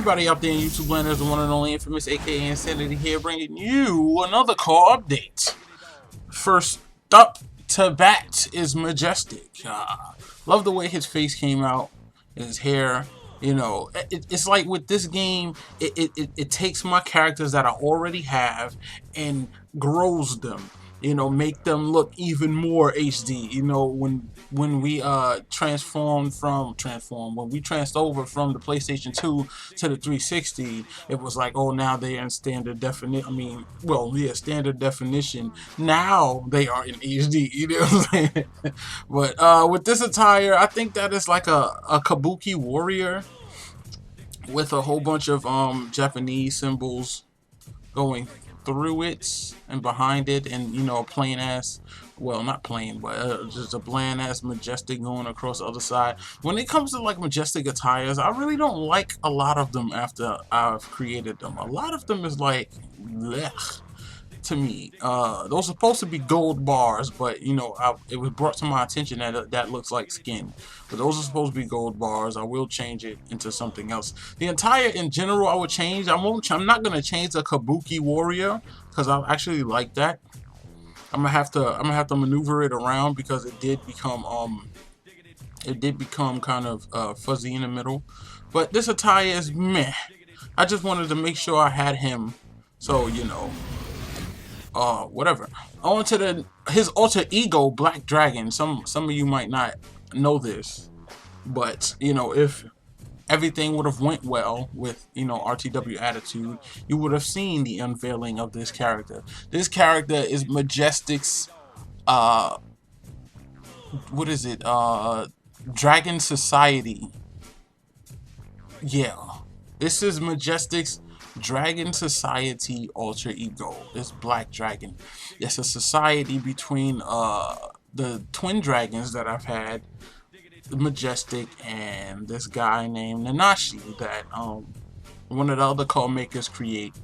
everybody out there in YouTube land, there's the one and only infamous aka Insanity here, bringing you another CAW update. First up to bat is Majestic. Love the way his face came out, his hair. You know, it's like with this game, it takes my characters that I already have and grows them. You know, make them look even more HD. You know, when we transformed when we transferred over from the PlayStation 2 to the 360, it was like, oh, now they're in standard definition. I mean, well, yeah, standard definition. Now they are in HD. You know what I'm saying? But with this attire, I think that is like a kabuki warrior with a whole bunch of Japanese symbols going through it and behind it, and you know, a plain ass, well, not plain, but just a bland ass Majestic going across the other side. When it comes to like Majestic attires, I really don't like a lot of them after I've created them. A lot of them is like blech to me. Those are supposed to be gold bars, but you know, it was brought to my attention that that looks like skin. But those are supposed to be gold bars. I will change it into something else. The attire in general, I would change. I'm not gonna change the Kabuki Warrior because I actually like that. I'm gonna have to maneuver it around because it did become kind of fuzzy in the middle. But this attire is meh. I just wanted to make sure I had him, so you know. Whatever. On to his alter ego, Black Dragon. Some of you might not know this, but you know, if everything would have went well with, you know, RTW Attitude, you would have seen the unveiling of this character. This character is Majestic's what is it? Dragon Society. Yeah. This is Majestic's Dragon Society alter ego. This Black Dragon. It's a society between the twin dragons that I've had, Majestic and this guy named Nanashi that one of the other CAW makers create.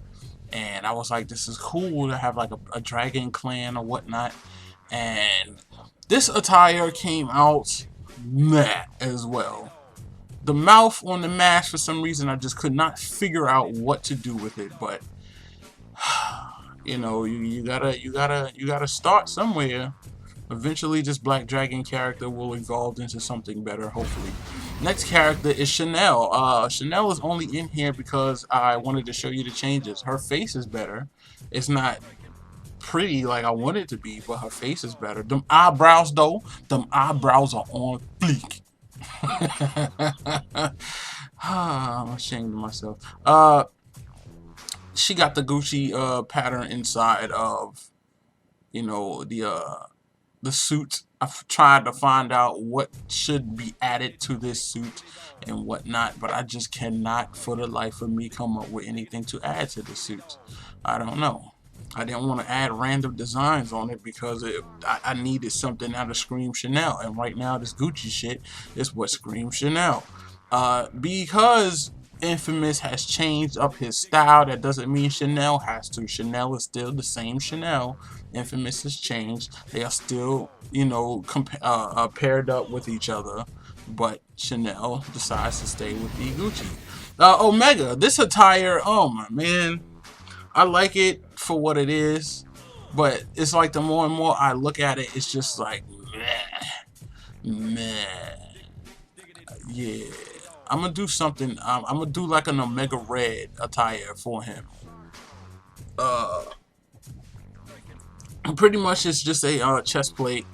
And I was like, this is cool to have like a dragon clan or whatnot. And this attire came out meh as well. The mouth on the mask, for some reason, I just could not figure out what to do with it. But you know, you gotta start somewhere. Eventually, this Black Dragon character will evolve into something better, hopefully. Next character is Chanel. Chanel is only in here because I wanted to show you the changes. Her face is better. It's not pretty like I want it to be, but her face is better. Them eyebrows, though, them eyebrows are on fleek. I'm ashamed of myself. She got the Gucci pattern inside of, you know, the suit. I've tried to find out what should be added to this suit and whatnot, but I just cannot for the life of me come up with anything to add to the suit. I don't know. I didn't want to add random designs on it because I needed something out of Scream Chanel, and right now this Gucci shit is what screams Chanel. Because Infamous has changed up his style, that doesn't mean Chanel has to. Chanel is still the same Chanel. Infamous has changed. They are still, you know, paired up with each other, but Chanel decides to stay with the Gucci. Omega, this attire, oh my man, I like it for what it is, but it's like the more and more I look at it, it's just like meh. Yeah, I'm gonna do something. I'm gonna do like an Omega Red attire for him. Pretty much it's just a chest plate,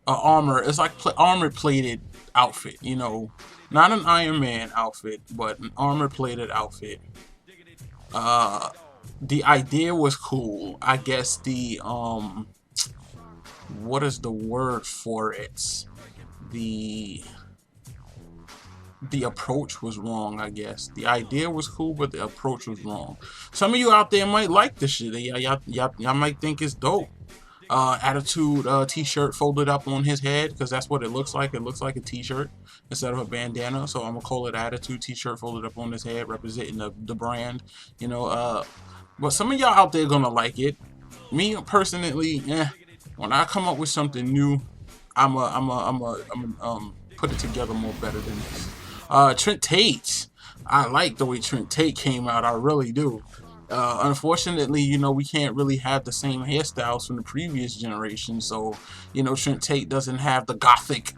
armor. It's like armor plated outfit. You know, not an Iron Man outfit, but an armor plated outfit. The idea was cool. I guess the what is the word for it? The approach was wrong, I guess. The idea was cool, but the approach was wrong. Some of you out there might like this shit. Y'all might think it's dope. Attitude t-shirt folded up on his head, because that's what it looks like. It looks like a t-shirt instead of a bandana, so I'm gonna call it Attitude t-shirt folded up on his head, representing the brand, you know. But some of y'all out there gonna like it. Me personally, when I come up with something new, I'm put it together more better than this. Trent Tate. I like the way Trent Tate came out. I really do. Unfortunately, you know, we can't really have the same hairstyles from the previous generation. So, you know, Trent Tate doesn't have the gothic,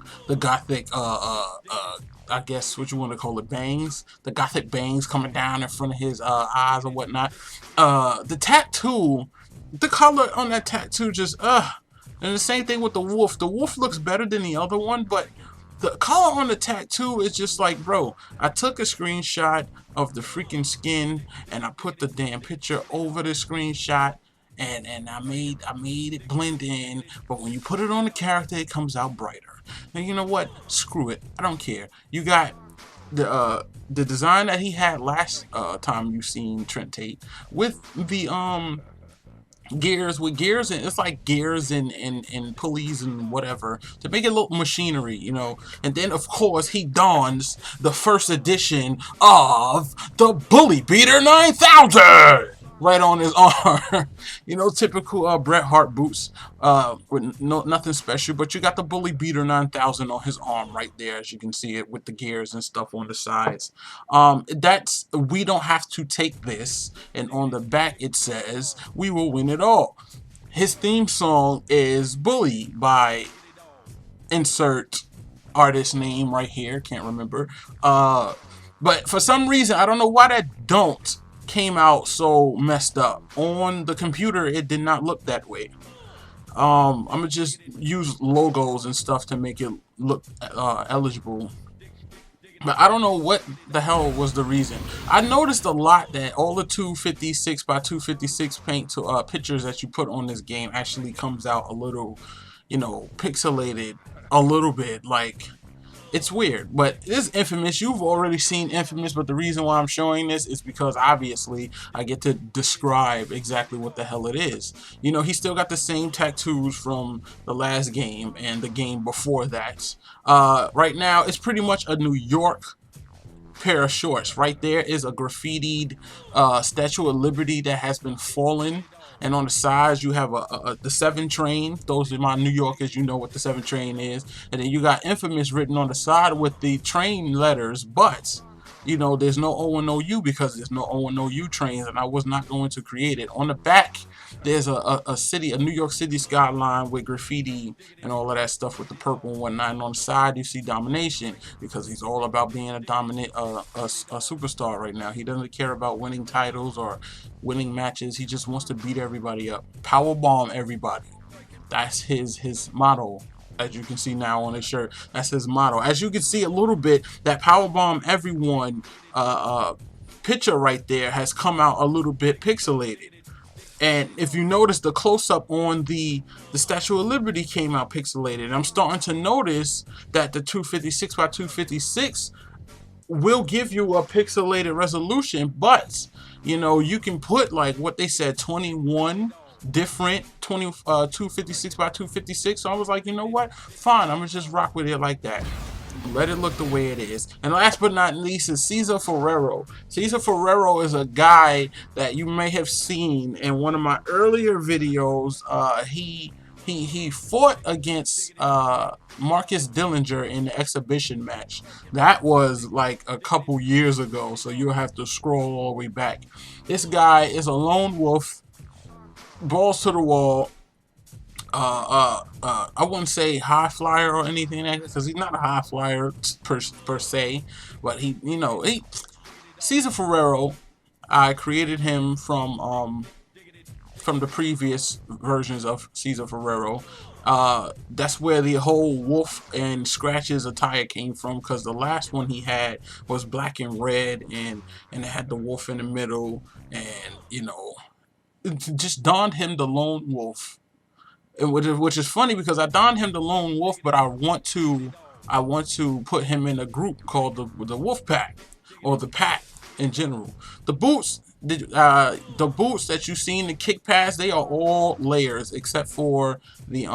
I guess what you want to call it, bangs, the gothic bangs coming down in front of his eyes or whatnot. The tattoo, the color on that tattoo just and the same thing with the wolf. The wolf looks better than the other one, but the color on the tattoo is just like, bro, I took a screenshot of the freaking skin and I put the damn picture over the screenshot, and I made it blend in, but when you put it on the character, it comes out brighter. And you know what? Screw it. I don't care. You got the design that he had last time you seen Trent Tate with the gears, and it's like gears and pulleys and whatever to make it look machinery, you know. And then of course he dons the first edition of the Bully Beater 9000 right on his arm. You know, typical Bret Hart boots, with nothing special, but you got the Bully Beater 9000 on his arm right there, as you can see it, with the gears and stuff on the sides. That's, we don't have to take this, and on the back it says, "We will win it all." His theme song is Bully by insert artist name right here, can't remember. But for some reason, I don't know why that don't came out so messed up. On the computer, it did not look that way. I'm gonna just use logos and stuff to make it look eligible. But I don't know what the hell was the reason. I noticed a lot that all the 256 by 256 paint to pictures that you put on this game actually comes out a little, you know, pixelated a little bit. Like, it's weird, but this is Infamous. You've already seen Infamous, but the reason why I'm showing this is because obviously I get to describe exactly what the hell it is. You know, he still got the same tattoos from the last game and the game before that. Right now, it's pretty much a New York pair of shorts. Right there is a graffitied Statue of Liberty that has been fallen, and on the sides you have the 7 train. Those are my New Yorkers, you know what the 7 train is. And then you got Infamous written on the side with the train letters, but you know, there's no O and OU because there's no O and OU trains, and I was not going to create it. On the back, there's a New York City skyline with graffiti and all of that stuff with the purple and whatnot. And on the side, you see Domination, because he's all about being a dominant, a superstar right now. He doesn't care about winning titles or winning matches. He just wants to beat everybody up, powerbomb everybody. That's his motto. As you can see now on his shirt, that's his motto. As you can see a little bit, that powerbomb everyone picture right there has come out a little bit pixelated. And if you notice, the close-up on the Statue of Liberty came out pixelated. And I'm starting to notice that the 256 by 256 will give you a pixelated resolution, but you know, you can put, like what they said, 21 different 256 by 256. So I was like, you know what, fine, I'm gonna just rock with it like that, let it look the way it is. And last but not least is CaesarFerraro. CaesarFerraro is a guy that you may have seen in one of my earlier videos. He fought against Marcus Dillinger in the exhibition match. That was like a couple years ago, so you'll have to scroll all the way back. This guy is a lone wolf, balls to the wall. I wouldn't say high flyer or anything like that, because he's not a high flyer per se, but he, you know, CaesarFerraro, I created him from the previous versions of CaesarFerraro. That's where the whole wolf and scratches attire came from, because the last one he had was black and red, and it had the wolf in the middle, and you know, just donned him the lone wolf. And which is funny, because I donned him the lone wolf, but I want to put him in a group called the Wolf Pack, or the Pack in general. The boots, the boots that you see in the kick pads, they are all layers except for the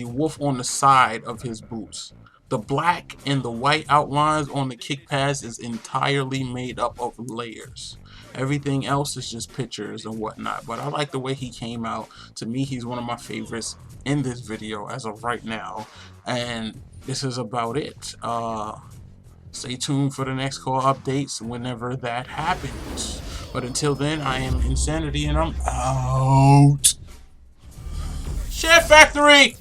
wolf on the side of his boots. The black and the white outlines on the kick pads is entirely made up of layers. Everything else is just pictures and whatnot. But I like the way he came out. To me, he's one of my favorites in this video as of right now. And this is about it. Stay tuned for the next call updates whenever that happens. But until then, I am Insanity and I'm out. Share Factory!